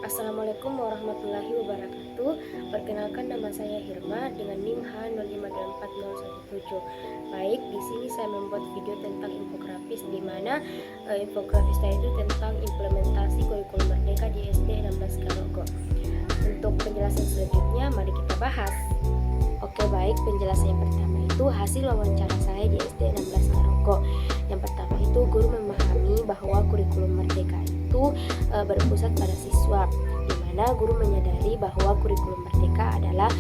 Assalamualaikum warahmatullahi wabarakatuh. Perkenalkan, nama saya Hirma dengan NIM H05840117. Baik, di sini saya membuat video tentang infografis, di mana infografis saya itu tentang implementasi kurikulum merdeka di SD 16 Karogo. Untuk penjelasan selanjutnya, mari kita bahas. Oke, baik, penjelasan yang pertama itu hasil wawancara saya di SD 16 Karogo. Yang pertama itu, guru memahami bahwa kurikulum merdeka itu berpusat pada siswa, di mana guru menyadari bahwa kurikulum merdeka adalah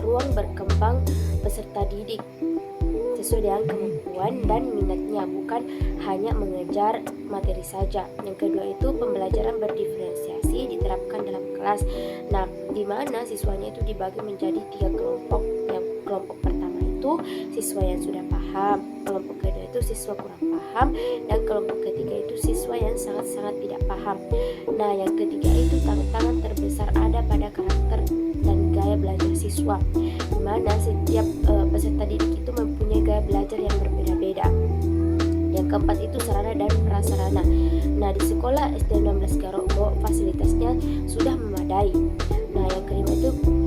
ruang berkembang peserta didik sesuai dengan kemampuan dan minatnya, bukan hanya mengejar materi saja. Yang kedua itu, pembelajaran berdiferensiasi diterapkan dalam kelas. Nah, di mana siswanya itu dibagi menjadi 3 kelompok. Yang kelompok pertama itu siswa yang sudah paham, kelompok kedua itu siswa kurang paham, dan kelompok ketiga itu siswa yang sangat-sangat tidak paham. Nah, yang ketiga itu tantangan terbesar ada pada karakter dan gaya belajar siswa, di mana setiap peserta didik itu mempunyai gaya belajar yang berbeda-beda. Yang keempat itu sarana dan prasarana. Nah, di sekolah SD 16 Karogo fasilitasnya sudah memadai. Nah, yang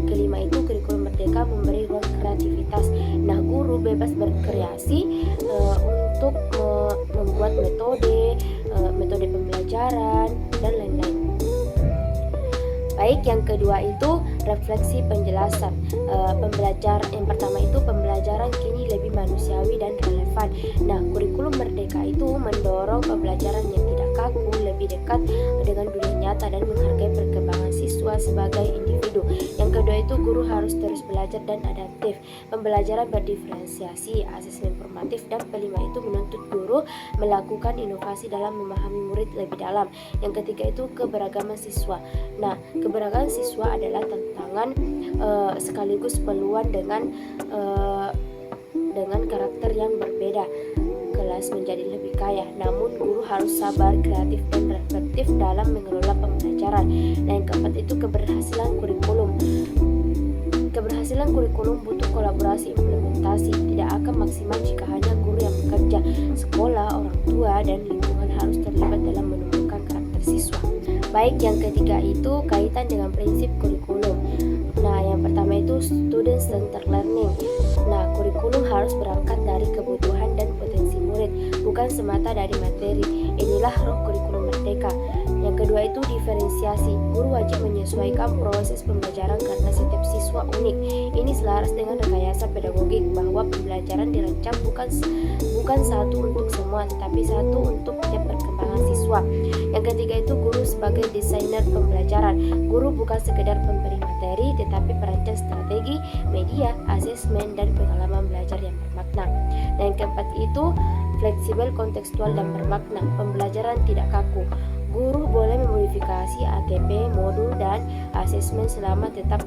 kelima itu kurikulum merdeka memberi ruang kreativitas. Nah, guru bebas berkreasi untuk membuat metode pembelajaran dan lain-lain. Baik, yang kedua itu refleksi penjelasan. Yang pertama itu pembelajaran kini lebih manusiawi dan relevan. Nah, kurikulum merdeka itu mendorong pembelajaran yang tidak kaku, lebih dekat dengan dunia nyata dan menghargai perkembangan siswa sebagai individu. Yang kedua itu guru harus terus belajar dan adaptif. Pembelajaran berdiferensiasi, asesmen formatif, dan kelima itu menuntut guru melakukan inovasi dalam memahami murid lebih dalam. Yang ketiga itu keberagaman siswa. Nah, keberagaman siswa adalah tantangan sekaligus peluang dengan karakter yang berbeda. Kelas menjadi lebih kaya, namun guru harus sabar, kreatif, dan reflektif dalam mengelola pembelajaran. Dan yang keempat itu keberhasilan kurikulum. Keberhasilan kurikulum butuh kolaborasi implementasi, tidak akan maksimal jika hanya guru yang bekerja. Sekolah, orang tua, dan lingkungan harus terlibat dalam menumbuhkan karakter siswa. Baik, yang ketiga itu kaitan dengan prinsip kurikulum. Nah, yang pertama itu student centered learning. Nah, kurikulum harus berangkat dari kebutuhan dan potensi murid, bukan semata dari materi. Inilah roh kurikulum merdeka. Yang kedua itu diferensiasi. Guru wajib menyesuaikan proses pembelajaran karena setiap siswa unik. Ini selaras dengan rekayasa pedagogik bahwa pembelajaran dirancang bukan satu untuk semua, tetapi satu untuk tiap perkembangan siswa. Yang ketiga itu guru sebagai desainer pembelajaran. Guru bukan sekedar pemberi materi, tetapi perancang strategi, media, asesmen, dan pengalaman belajar yang bermakna. Dan yang keempat itu fleksibel, kontekstual, dan bermakna. Pembelajaran tidak kaku. Guru boleh memodifikasi ATP, modul, dan asesmen selama tetap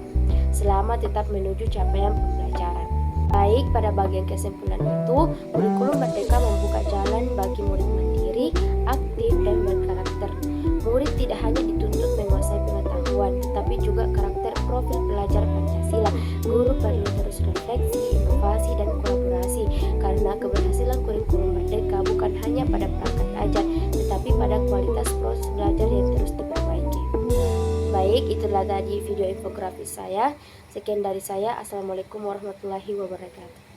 menuju capaian pembelajaran. Baik, pada bagian kesimpulan itu, kurikulum merdeka membuka jalan bagi murid mandiri, aktif, dan berkarakter. Murid tidak hanya dituntut menguasai pengetahuan, tetapi juga karakter profil pelajar Pancasila. Guru perlu terus refleksi, inovasi, dan kolaborasi, karena keberhasilan kurikulum merdeka bukan hanya pada perangkat ajar, tetapi pada kualitas proses belajar yang terus diperbaiki. Baik, itulah tadi video infografis saya. Sekian dari saya. Assalamualaikum warahmatullahi wabarakatuh.